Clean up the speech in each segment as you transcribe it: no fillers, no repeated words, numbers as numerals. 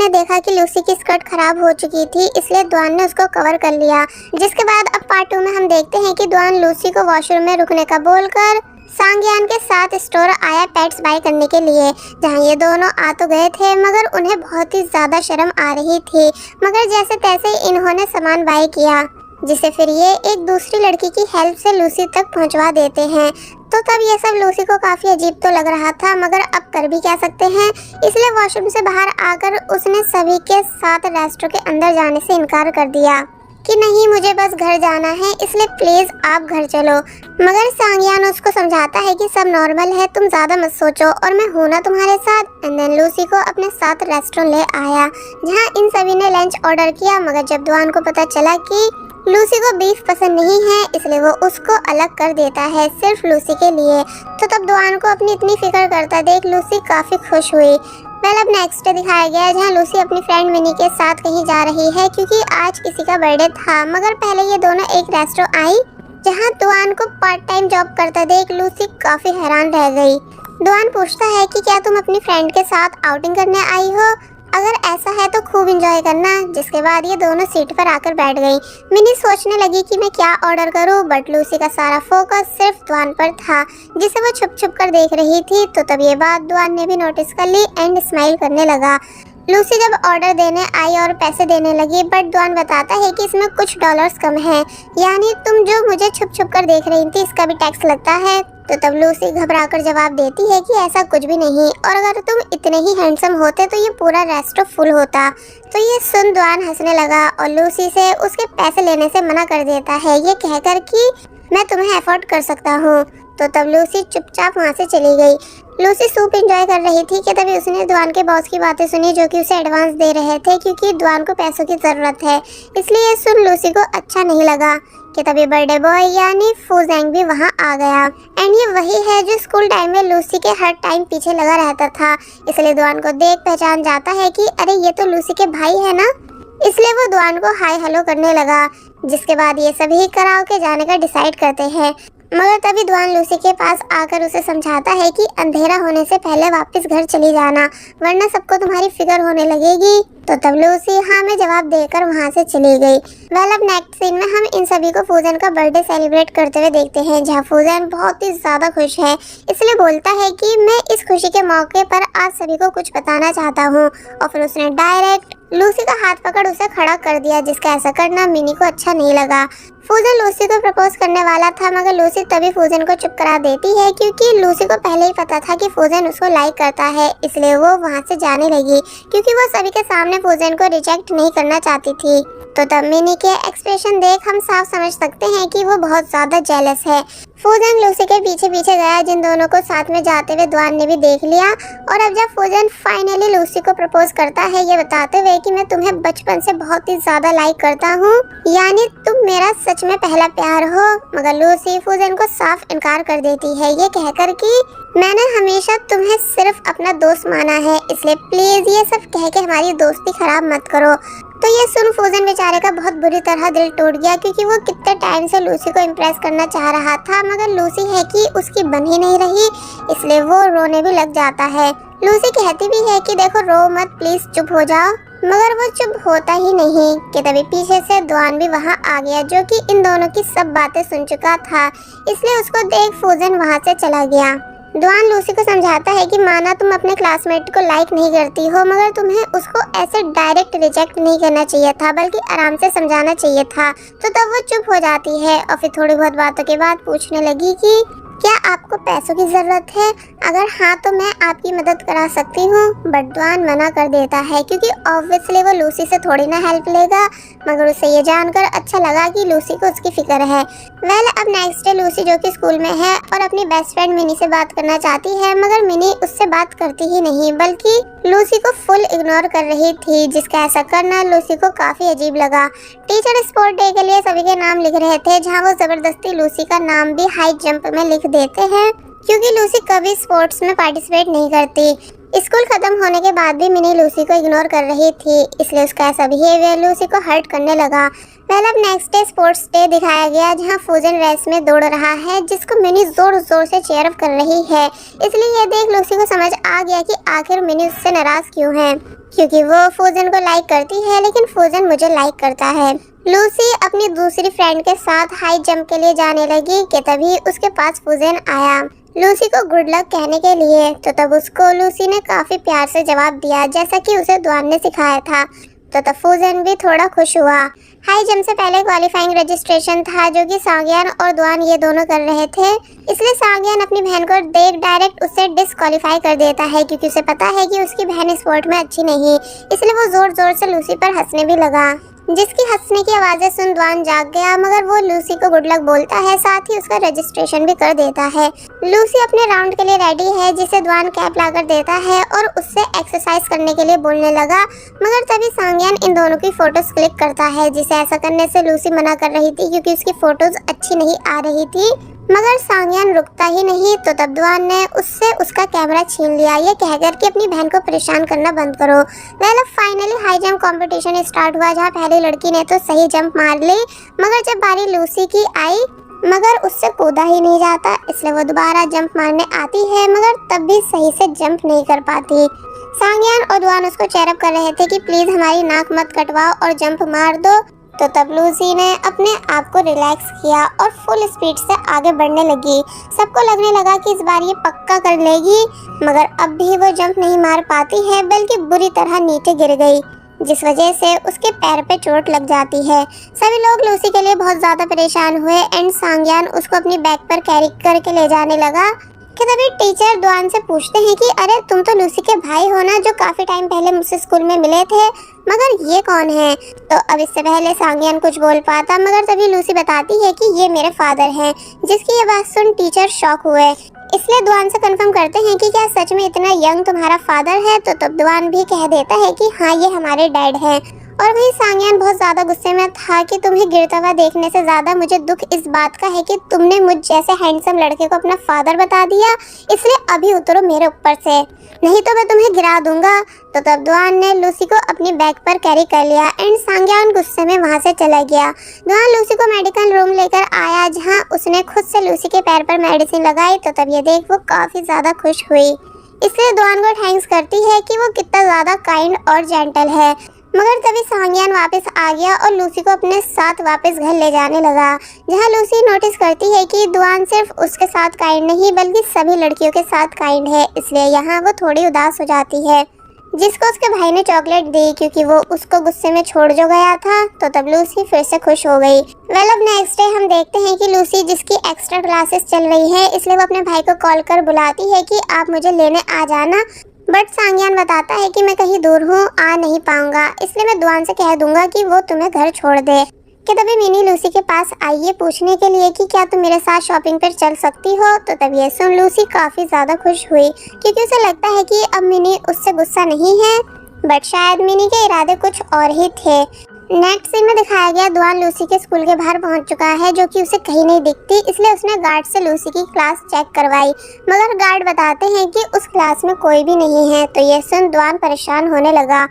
ने देखा कि लूसी की स्कर्ट खराब हो चुकी थी, इसलिए द्वान ने उसको कवर कर लिया। जिसके बाद अब पार्ट 2 में हम देखते हैं कि द्वान लूसी को वॉशरूम में रुकने का बोलकर सांगयान के साथ स्टोर आया पेट्स बाय करने के लिए, जहां ये दोनों आ तो गए थे मगर उन्हें बहुत ही ज्यादा शर्म आ रही थी। मगर जैसे तैसे इन्होंने सामान बाय किया, जिसे फिर ये एक दूसरी लड़की की हेल्प से लूसी तक पहुंचवा देते हैं। तो तब ये सब लूसी को काफी अजीब तो लग रहा था, मगर अब कर भी क्या सकते हैं। इसलिए वॉशरूम से बाहर आकर उसने सभी के साथ रेस्टोरेंट के अंदर जाने से इनकार कर दिया कि नहीं, मुझे बस घर जाना है, इसलिए प्लीज आप घर चलो। मगर सांगयान उसको समझाता है कि सब नॉर्मल है, तुम ज्यादा मत सोचो और मैं हूं ना तुम्हारे साथ। एंड देन लूसी को अपने साथ रेस्टोरेंट ले आया, जहां इन सभी ने लंच ऑर्डर किया। मगर जब द्वान को पता चला कि लूसी को बीफ पसंद नहीं है, इसलिए वो उसको अलग कर देता है सिर्फ लूसी के लिए। तो तब द्वान को अपनी इतनी फिक्र करता देख लूसी काफी खुश हुई। वेल, अब नेक्स्ट डे दिखाया गया है जहाँ लूसी अपनी फ्रेंड मिनी के साथ कहीं जा रही है क्योंकि आज किसी का बर्थडे था। मगर पहले ये दोनों एक रेस्टोरेंट आई जहाँ द्वान को पार्ट टाइम जॉब करता देख लूसी काफी हैरान रह गई। द्वान पूछता है कि क्या तुम अपनी फ्रेंड के साथ आउटिंग करने आई हो? अगर ऐसा है तो खूब एंजॉय करना। जिसके बाद ये दोनों सीट पर आकर बैठ गई। मिनी सोचने लगी कि मैं क्या ऑर्डर करूं, बट लूसी का सारा फोकस सिर्फ द्वान पर था, जिसे वो छुप छुप कर देख रही थी। तो तब ये बात द्वान ने भी नोटिस कर ली एंड स्माइल करने लगा। लूसी जब ऑर्डर देने आई और पैसे देने लगी, बट द्वान बताता है कि इसमें कुछ डॉलर्स कम है, यानी तुम जो मुझे छुप छुप कर देख रही थी इसका भी टैक्स लगता है। तो तब लूसी घबराकर जवाब देती है कि ऐसा कुछ भी नहीं, और अगर तुम इतने ही हैंडसम होते तो ये पूरा रेस्टोरेंट फुल होता। तो ये सुन द्वान हंसने लगा और लूसी से उसके पैसे लेने से मना कर देता है, ये कहकर कि मैं तुम्हें अफोर्ड कर सकता हूँ। तो तब लूसी चुपचाप वहाँ से चली गई। लूसी सूप एंजॉय कर रही थी कि तभी उसने द्वान के बॉस की बातें सुनी, जो कि उसे एडवांस दे रहे थे क्योंकि द्वान को पैसों की ज़रूरत है। इसलिए सुन लूसी को अच्छा नहीं लगा कि तभी बर्थडे बॉय यानी फूजेंग भी वहाँ आ गया। एंड ये वही है जो स्कूल टाइम में लूसी के हर टाइम पीछे लगा रहता था। इसलिए द्वान को देख पहचान जाता है कि अरे ये तो लूसी के भाई है ना। इसलिए वो द्वान को हाय हेलो करने लगा। जिसके बाद ये सभी कराओके जाने का डिसाइड करते हैं। मगर तभी द्वान लूसी के पास आकर उसे समझाता है कि अंधेरा होने से पहले वापस घर चली जाना, वरना सबको तुम्हारी फिक्र होने लगेगी। तो तब लूसी हाँ में जवाब देकर वहाँ से चली गई। वेल, अब नेक्स्ट सीन में हम इन सभी को फूजन का बर्थडे सेलिब्रेट करते हुए देखते हैं, जहाँ फूजन बहुत ही ज्यादा खुश है। इसलिए बोलता है कि मैं इस खुशी के मौके पर आप सभी को कुछ बताना चाहता हूँ। और फिर उसने डायरेक्ट लूसी का हाथ पकड़ उसे खड़ा कर दिया, जिसका ऐसा करना मिनी को अच्छा नहीं लगा। फूजन लूसी को प्रपोज करने वाला था, मगर लूसी तभी फूजन को चुप करा देती है क्योंकि लूसी को पहले ही पता था कि फूजन उसको लाइक करता है। इसलिए वो वहाँ से जाने लगी क्योंकि वो सभी के सामने फूजन को रिजेक्ट नहीं करना चाहती थी। तो तब मिनी के एक्सप्रेशन देख हम साफ समझ सकते हैं कि वो बहुत ज्यादा जेलस है। फूजन लूसी के पीछे पीछे गया, जिन दोनों को साथ में जाते हुए द्वान ने भी देख लिया। और अब जब फूजन फाइनली लूसी को प्रपोज करता है, ये बताते हुए कि मैं तुम्हें बचपन से बहुत ही ज्यादा लाइक करता हूँ, यानी तुम मेरा सच में पहला प्यार हो। मगर लूसी फूजन को साफ इनकार कर देती है, ये कहकर कि मैंने हमेशा तुम्हें सिर्फ अपना दोस्त माना है, इसलिए प्लीज ये सब कह के हमारी दोस्ती खराब मत करो। तो ये सुन फूजन बेचारे का बहुत बुरी तरह दिल टूट गया क्योंकि वो कितने टाइम से लूसी को इम्प्रेस करना चाह रहा था, मगर लूसी है कि उसकी बन ही नहीं रही। इसलिए वो रोने भी लग जाता है। लूसी कहती भी है कि देखो रो मत, प्लीज चुप हो जाओ, मगर वो चुप होता ही नहीं कि तभी पीछे से द्वान भी वहाँ आ गया, जो कि इन दोनों की सब बातें सुन चुका था। इसलिए उसको देख फूजन वहाँ से चला गया। द्वान लूसी को समझाता है कि माना तुम अपने क्लासमेट को लाइक नहीं करती हो, मगर तुम्हें उसको ऐसे डायरेक्ट रिजेक्ट नहीं करना चाहिए था, बल्कि आराम से समझाना चाहिए था। तो तब वो चुप हो जाती है और फिर थोड़ी बहुत बातों के बाद पूछने लगी कि क्या आपको पैसों की जरूरत है? अगर हाँ तो मैं आपकी मदद करा सकती हूँ। बट द्वान मना कर देता है क्योंकि ऑब्वियसली वो लूसी से थोड़ी ना हेल्प लेगा। मगर उसे ये जानकर अच्छा लगा कि लूसी को उसकी फिक्र है। वेल, अब नेक्स्ट डे लूसी जो कि स्कूल में है और अपनी बेस्ट फ्रेंड मिनी से बात करना चाहती है, मगर मिनी उससे बात करती ही नहीं बल्कि लूसी को फुल इग्नोर कर रही थी, जिसका ऐसा करना लूसी को काफी अजीब लगा। टीचर स्पोर्ट डे के लिए सभी के नाम लिख रहे थे, जहाँ वो जबरदस्ती लूसी का नाम भी हाई जंप में लिख देते हैं क्योंकि लूसी कभी स्पोर्ट्स में पार्टिसिपेट नहीं करती। स्कूल खत्म होने के बाद भी मिनी लूसी को इग्नोर कर रही थी, इसलिए उसका ऐसा बिहेवियर लूसी को हर्ट करने लगा। अब नेक्स्ट डे स्पोर्ट्स डे दिखाया गया, जहां फूजन रेस में दौड़ रहा है, जिसको मिनी जोर जोर से चीयर अप कर रही है। इसलिए ये देख लूसी को समझ आ गया कि आखिर मिनी उससे नाराज क्यों है, क्योंकि वो फूजन को लाइक करती है लेकिन फूजन मुझे लाइक करता है। लूसी अपनी दूसरी फ्रेंड के साथ हाई जंप के लिए जाने लगी कि तभी उसके पास फूजन आया लूसी को गुड लक कहने के लिए। तो तब उसको लूसी ने काफी प्यार से जवाब दिया, जैसा कि उसे दुआन ने सिखाया था। तो तब फूजन भी थोड़ा खुश हुआ। हाई जंप से पहले क्वालिफाइंग रजिस्ट्रेशन था, जो कि सांग्यान और दुआन ये दोनों कर रहे थे। इसलिए सांग्यान अपनी बहन को देख डायरेक्ट उससे डिस्क्वालीफाई कर देता है, क्योंकि उसे पता है कि उसकी बहन स्पोर्ट में अच्छी नहीं। इसलिए वो जोर जोर से लूसी पर हंसने भी लगा, जिसकी हंसने की आवाजें सुन दुआन जाग गया। मगर वो लूसी को गुड लक बोलता है, साथ ही उसका रजिस्ट्रेशन भी कर देता है। लूसी अपने राउंड के लिए रेडी है, जिसे दुआन कैप लाकर देता है और उससे एक्सरसाइज करने के लिए बोलने लगा। मगर तभी सांग्यान इन दोनों की फोटोज क्लिक करता है, जिसे ऐसा करने से लूसी मना कर रही थी, क्योंकि उसकी फोटोज अच्छी नहीं आ रही थी। मगर सांग्यान रुकता ही नहीं। तो तब दुआन ने उससे उसका कैमरा छीन लिया, ये कहकर कि अपनी बहन को परेशान करना बंद करो। अब finally high jump competition start हुआ, जहां पहली लड़की ने तो सही जंप मार ली, मगर जब बारी लूसी की आई मगर उससे कूदा ही नहीं जाता। इसलिए वो दोबारा जंप मारने आती है, मगर तब भी सही से जंप नहीं कर पाती। सांग्यान और दुआन उसको चेयरअप कर रहे थे कि प्लीज हमारी नाक मत कटवाओ और जंप मार दो। तो तब लूसी ने अपने आप को रिलैक्स किया और फुल स्पीड से आगे बढ़ने लगी। सबको लगने लगा कि इस बार ये पक्का कर लेगी, मगर अब भी वो जंप नहीं मार पाती है, बल्कि बुरी तरह नीचे गिर गई, जिस वजह से उसके पैर पे चोट लग जाती है। सभी लोग लूसी के लिए बहुत ज्यादा परेशान हुए एंड सांग्यान उसको अपनी बैक पर कैरी करके ले जाने लगा। कि तभी टीचर दुआन से पूछते हैं कि अरे तुम तो लूसी के भाई हो ना, जो काफी टाइम पहले मुझसे स्कूल में मिले थे, मगर ये कौन है? तो अब इससे पहले सांग्यान कुछ बोल पाता, मगर तभी लूसी बताती है कि ये मेरे फादर हैं, जिसकी ये बात सुन टीचर शॉक हुए। इसलिए दुआन से कंफर्म करते हैं कि क्या सच में इतना यंग तुम्हारा फादर है? तो तब दुआन भी कह देता है कि हाँ, ये हमारे डैड हैं। और वही सांग्यान बहुत ज्यादा गुस्से में था कि तुम्हें गिरता हुआ देखने से ज्यादा मुझे दुख इस बात का है कि तुमने मुझ जैसे हैंडसम लड़के को अपना फादर बता दिया। इसलिए अभी उतरो मेरे ऊपर से, नहीं तो मैं तुम्हें गिरा दूंगा। तो तब दुआन ने लूसी को अपनी बैक पर कैरी कर लिया एंड सांग्यान गुस्से में वहां से चला गया। दुआन लूसी को मेडिकल रूम लेकर आया, जहां उसने खुद से लूसी के पैर पर मेडिसिन लगाई। तो तब ये देख वो काफी ज्यादा खुश हुई, इसलिए दुआन को थैंक्स करती है कि वो कितना ज्यादा काइंड और जेंटल है। मगर तभी सांग्यान वापस आ गया और लूसी को अपने साथ वापस घर ले जाने लगा, जहां लूसी नोटिस करती है कि दुआन सिर्फ उसके साथ काइंड नहीं बल्कि सभी लड़कियों के साथ काइंड है। इसलिए यहाँ वो थोड़ी उदास हो जाती है, जिसको उसके भाई ने चॉकलेट दी, क्योंकि वो उसको गुस्से में छोड़ जो गया था। तो तब लूसी फिर से खुश हो गई। अब नेक्स्ट डे हम देखते हैं कि लूसी, जिसकी एक्स्ट्रा क्लासेस चल रही है, इसलिए वो अपने भाई को कॉल कर बुलाती है कि आप मुझे लेने आ जाना। बट सांग्यान बताता है कि मैं कहीं दूर हूँ, आ नहीं पाऊंगा, इसलिए मैं दुआन से कह दूंगा कि वो तुम्हें घर छोड़ दे। कि तभी मिनी लूसी के पास आई है पूछने के लिए कि क्या तुम मेरे साथ शॉपिंग पर चल सकती हो। तो तब ये सुन लूसी काफी ज्यादा खुश हुई, क्योंकि उसे लगता है कि अब मिनी उससे गुस्सा नहीं है, बट शायद मिनी के इरादे कुछ और ही थे। नेक्स्ट सीन में दिखाया गया दुआन लूसी के स्कूल के बाहर पहुंच चुका है, जो कि उसे कहीं नहीं दिखती। इसलिए उसने गार्ड से लूसी की क्लास चेक करवाई, मगर गार्ड बताते हैं कि उस क्लास में कोई भी नहीं है। तो ये सुन दुआन परेशान होने लगा।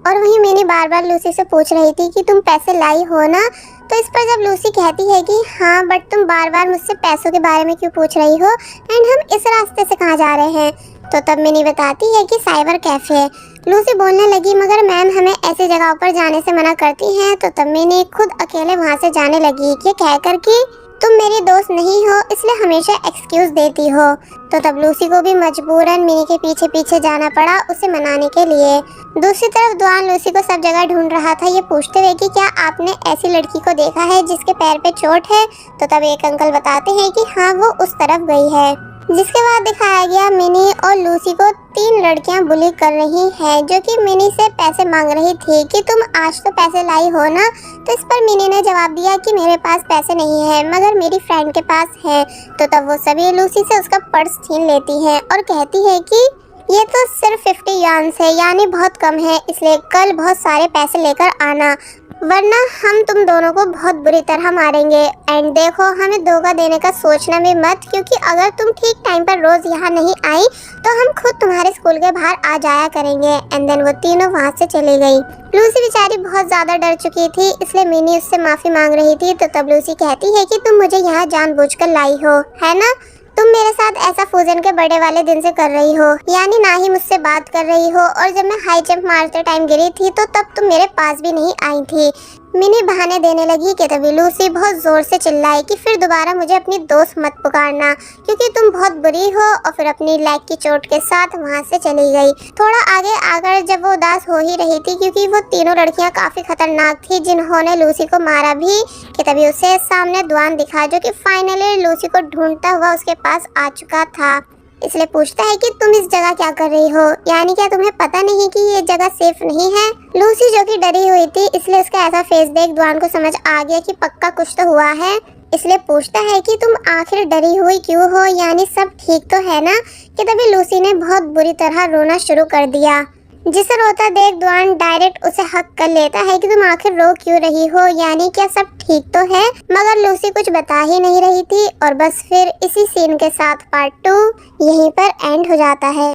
और वहीं मिनी बार बार लूसी से पूछ रही थी कि तुम पैसे लाई हो ना। तो इस पर जब लूसी कहती है कि हाँ, बट तुम बार बार मुझसे पैसों के बारे में क्यों पूछ रही हो, एंड हम इस रास्ते से कहाँ जा रहे हैं। तो तब मिनी बताती है कि साइबर कैफे। लूसी बोलने लगी, मगर मैम हमें ऐसी जगहों पर जाने से मना करती हैं। तो तब मिनी खुद अकेले वहाँ से जाने लगी, ये कहकर कि तुम मेरी दोस्त नहीं हो, इसलिए हमेशा एक्सक्यूज देती हो। तो तब लूसी को भी मजबूरन मिनी के पीछे पीछे जाना पड़ा उसे मनाने के लिए। दूसरी तरफ दुआन लूसी को सब जगह ढूंढ रहा था, ये पूछते हुए कि क्या आपने ऐसी लड़की को देखा है जिसके पैर पे चोट है। तो तब एक अंकल बताते हैं कि हाँ, वो उस तरफ गई है। जिसके बाद दिखाया गया मिनी और लूसी को 3 लड़कियां बुली कर रही हैं, जो कि मिनी से पैसे मांग रही थी कि तुम आज तो पैसे लाई हो ना। तो इस पर मिनी ने जवाब दिया कि मेरे पास पैसे नहीं है, मगर मेरी फ्रेंड के पास है। तो तब वो सभी लूसी से उसका पर्स छीन लेती हैं और कहती है कि ये तो सिर्फ 50 यान्स है, यानी बहुत कम है, इसलिए कल बहुत सारे पैसे लेकर आना। वरना हम तुम दोनों को बहुत बुरी तरह मारेंगे। एंड देखो, हमें धोखा देने का सोचना भी मत, क्योंकि अगर तुम ठीक टाइम पर रोज यहाँ नहीं आई तो हम खुद तुम्हारे स्कूल के बाहर आ जाया करेंगे। एंड देन वो तीनों वहाँ से चली गई। लूसी बेचारी बहुत ज्यादा डर चुकी थी, इसलिए मिनी उससे माफी मांग रही थी। तो तब लूसी कहती है कि तुम मुझे यहाँ जानबूझकर लाई हो, है ना? तुम मेरे साथ ऐसा फूजन के बर्थडे वाले दिन से कर रही हो, यानी ना ही मुझसे बात कर रही हो, और जब मैं हाई जंप मारते टाइम गिरी थी तो तब तुम मेरे पास भी नहीं आई थी। मिनी बहाने देने लगी कि तभी लूसी बहुत जोर से चिल्लाई कि फिर दोबारा मुझे अपनी दोस्त मत पुकारना, क्योंकि तुम बहुत बुरी हो। और फिर अपनी लेग की चोट के साथ वहाँ से चली गई। थोड़ा आगे आकर जब वो उदास हो ही रही थी, क्योंकि वो तीनों लड़कियाँ काफी खतरनाक थी जिन्होंने लूसी को मारा भी, कि तभी उसे सामने द्वान दिखा, जो कि फाइनली लूसी को ढूंढता हुआ उसके पास आ चुका था। इसलिए पूछता है कि तुम इस जगह क्या कर रही हो, यानी क्या तुम्हें पता नहीं कि ये जगह सेफ नहीं है? लूसी जो कि डरी हुई थी, इसलिए उसका ऐसा फेस देख द्वान को समझ आ गया कि पक्का कुछ तो हुआ है। इसलिए पूछता है कि तुम आखिर डरी हुई क्यों हो, यानी सब ठीक तो है ना? कि तभी लूसी ने बहुत बुरी तरह रोना शुरू कर दिया, जिसे रोता देख द्वान डायरेक्ट उसे हक कर लेता है कि तुम आखिर रो क्यों रही हो, यानी क्या सब ठीक तो है? मगर लूसी कुछ बता ही नहीं रही थी। और बस फिर इसी सीन के साथ पार्ट 2 यहीं पर एंड हो जाता है।